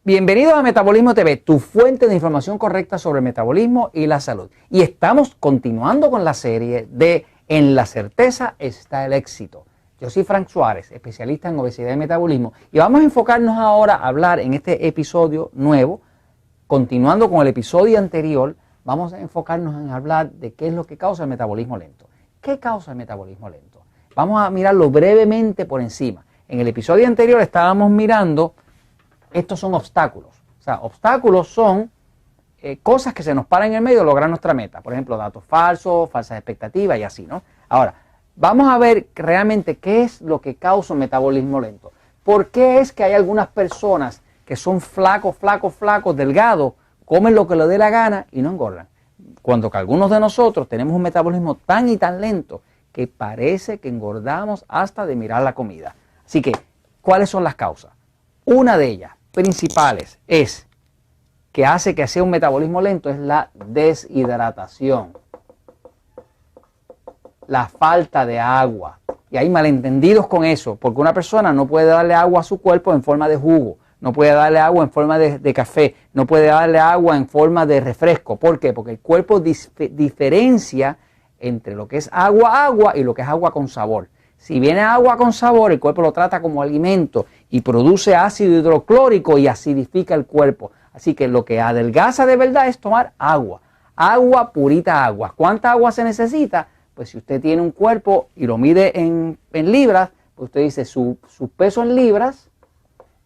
Bienvenidos a Metabolismo TV, tu fuente de información correcta sobre el metabolismo y la salud. Y estamos continuando con la serie de En la certeza está el éxito. Yo soy Frank Suárez, especialista en obesidad y metabolismo, y vamos a enfocarnos ahora a hablar en este episodio nuevo, continuando con el episodio anterior, vamos a enfocarnos en hablar de qué es lo que causa el metabolismo lento. ¿Qué causa el metabolismo lento? Vamos a mirarlo brevemente por encima. En el episodio anterior estábamos mirando, estos son obstáculos. O sea, obstáculos son cosas que se nos paran en el medio de lograr nuestra meta. Por ejemplo, datos falsos, falsas expectativas y así, ¿no? Ahora, vamos a ver realmente qué es lo que causa un metabolismo lento. ¿Por qué es que hay algunas personas que son flacos, delgados, comen lo que les dé la gana y no engordan? Cuando que algunos de nosotros tenemos un metabolismo tan y tan lento que parece que engordamos hasta de mirar la comida. Así que, ¿cuáles son las causas? Una de ellas, principales, es que hace que sea un metabolismo lento, es la deshidratación, la falta de agua. Y hay malentendidos con eso, porque una persona no puede darle agua a su cuerpo en forma de jugo, no puede darle agua en forma de café, no puede darle agua en forma de refresco. ¿Por qué? Porque el cuerpo diferencia entre lo que es agua y lo que es agua con sabor. Si viene agua con sabor, el cuerpo lo trata como alimento y produce ácido hidroclórico y acidifica el cuerpo. Así que lo que adelgaza de verdad es tomar agua. Agua, purita agua. ¿Cuánta agua se necesita? Pues si usted tiene un cuerpo y lo mide en libras, pues usted dice su peso en libras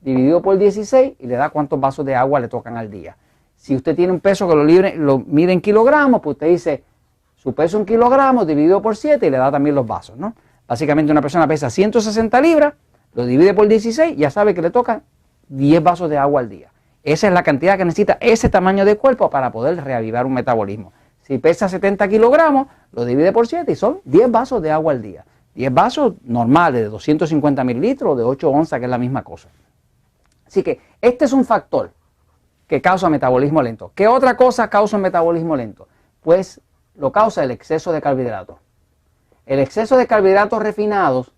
dividido por 16 y le da cuántos vasos de agua le tocan al día. Si usted tiene un peso que lo mide en kilogramos, pues usted dice su peso en kilogramos dividido por 7 y le da también los vasos, ¿no? Básicamente una persona pesa 160 libras, lo divide por 16, ya sabe que le tocan 10 vasos de agua al día. Esa es la cantidad que necesita ese tamaño de cuerpo para poder reavivar un metabolismo. Si pesa 70 kilogramos, lo divide por 7 y son 10 vasos de agua al día. 10 vasos normales de 250 mililitros o de 8 onzas, que es la misma cosa. Así que este es un factor que causa metabolismo lento. ¿Qué otra cosa causa un metabolismo lento? Pues lo causa el exceso de carbohidratos. El exceso de carbohidratos refinados,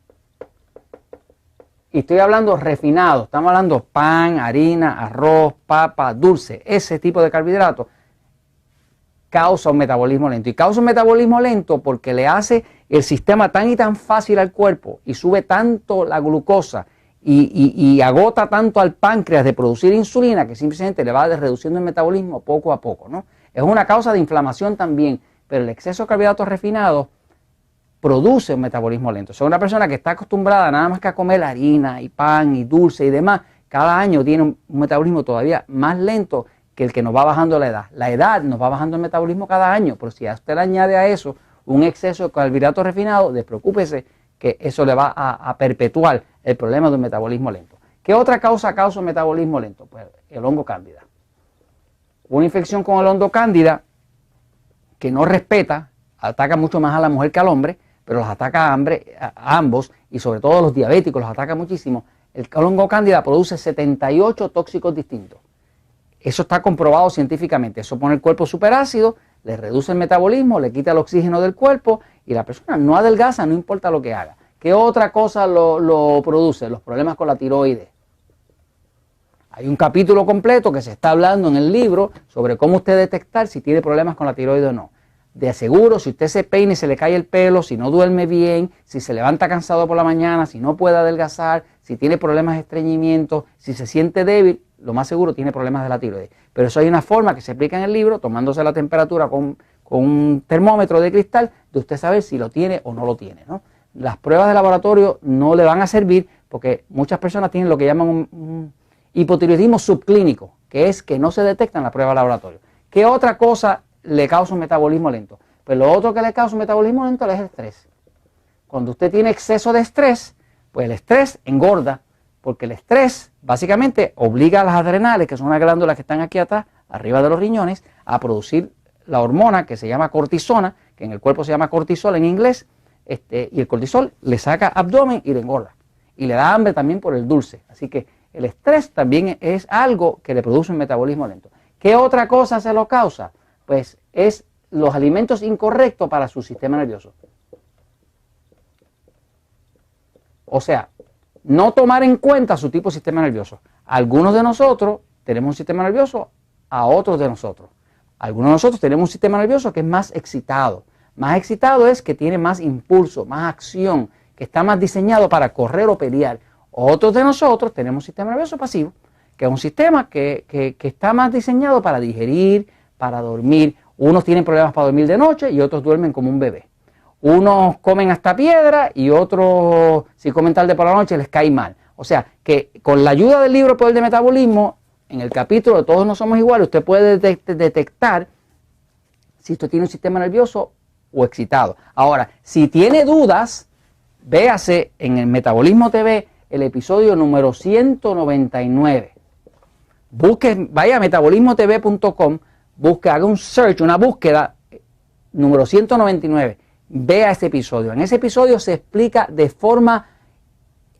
y estoy hablando refinados, estamos hablando pan, harina, arroz, papa, dulce, ese tipo de carbohidratos, causa un metabolismo lento. Y causa un metabolismo lento porque le hace el sistema tan y tan fácil al cuerpo y sube tanto la glucosa y agota tanto al páncreas de producir insulina que simplemente le va reduciendo el metabolismo poco a poco, ¿no? Es una causa de inflamación también, pero el exceso de carbohidratos refinados produce un metabolismo lento. O sea, una persona que está acostumbrada nada más que a comer harina y pan y dulce y demás, cada año tiene un metabolismo todavía más lento que el que nos va bajando la edad. La edad nos va bajando el metabolismo cada año, pero si a usted le añade a eso un exceso de carbohidratos refinados, despreocúpese que eso le va a perpetuar el problema de un metabolismo lento. ¿Qué otra causa causa un metabolismo lento? Pues el hongo cándida. Una infección con el hongo cándida que no respeta, ataca mucho más a la mujer que al hombre, pero los ataca a ambos, y sobre todo a los diabéticos los ataca muchísimo. El hongo cándida produce 78 tóxicos distintos. Eso está comprobado científicamente. Eso pone el cuerpo superácido, le reduce el metabolismo, le quita el oxígeno del cuerpo y la persona no adelgaza, no importa lo que haga. ¿Qué otra cosa lo produce? Los problemas con la tiroides. Hay un capítulo completo que se está hablando en el libro sobre cómo usted detectar si tiene problemas con la tiroides o no. De seguro, si usted se peina y se le cae el pelo, si no duerme bien, si se levanta cansado por la mañana, si no puede adelgazar, si tiene problemas de estreñimiento, si se siente débil, lo más seguro tiene problemas de la tiroides. Pero eso hay una forma que se explica en el libro, tomándose la temperatura con un termómetro de cristal, de usted saber si lo tiene o no lo tiene, ¿no? Las pruebas de laboratorio no le van a servir porque muchas personas tienen lo que llaman un hipotiroidismo subclínico, que es que no se detecta en la prueba de laboratorio. ¿Qué otra cosa le causa un metabolismo lento? Pues lo otro que le causa un metabolismo lento es el estrés. Cuando usted tiene exceso de estrés, pues el estrés engorda, porque el estrés básicamente obliga a las adrenales, que son unas glándulas que están aquí atrás, arriba de los riñones, a producir la hormona que se llama cortisona, que en el cuerpo se llama cortisol en inglés, y el cortisol le saca abdomen y le engorda. Y le da hambre también por el dulce. Así que el estrés también es algo que le produce un metabolismo lento. ¿Qué otra cosa se lo causa? Pues es los alimentos incorrectos para su sistema nervioso. O sea, no tomar en cuenta su tipo de sistema nervioso. Algunos de nosotros tenemos un sistema nervioso a otros de nosotros. Algunos de nosotros tenemos un sistema nervioso que es más excitado. Más excitado es que tiene más impulso, más acción, que está más diseñado para correr o pelear. Otros de nosotros tenemos un sistema nervioso pasivo, que es un sistema que está más diseñado para digerir, para dormir. Unos tienen problemas para dormir de noche y otros duermen como un bebé. Unos comen hasta piedra y otros, si comen tarde por la noche, les cae mal. O sea, que con la ayuda del libro Poder de Metabolismo, en el capítulo de Todos no somos iguales, usted puede detectar si usted tiene un sistema nervioso o excitado. Ahora, si tiene dudas, véase en el Metabolismo TV el episodio número 199. Busque, vaya a metabolismotv.com, busque, haga un search, una búsqueda, número 199. Vea ese episodio. En ese episodio se explica de forma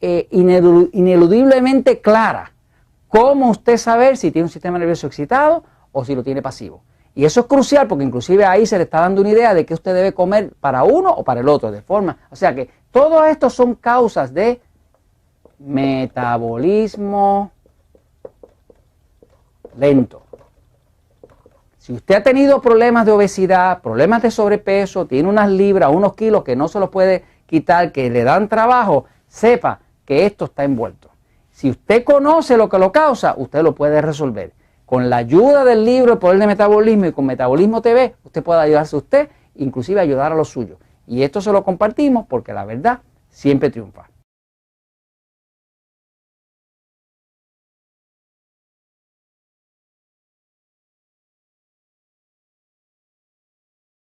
ineludiblemente clara cómo usted saber si tiene un sistema nervioso excitado o si lo tiene pasivo. Y eso es crucial porque inclusive ahí se le está dando una idea de qué usted debe comer para uno o para el otro, de forma, o sea que todo esto son causas de metabolismo lento. Si usted ha tenido problemas de obesidad, problemas de sobrepeso, tiene unas libras, unos kilos que no se los puede quitar, que le dan trabajo, sepa que esto está envuelto. Si usted conoce lo que lo causa, usted lo puede resolver. Con la ayuda del libro El Poder de Metabolismo y con Metabolismo TV, usted puede ayudarse a usted, inclusive ayudar a los suyos. Y esto se lo compartimos porque la verdad siempre triunfa.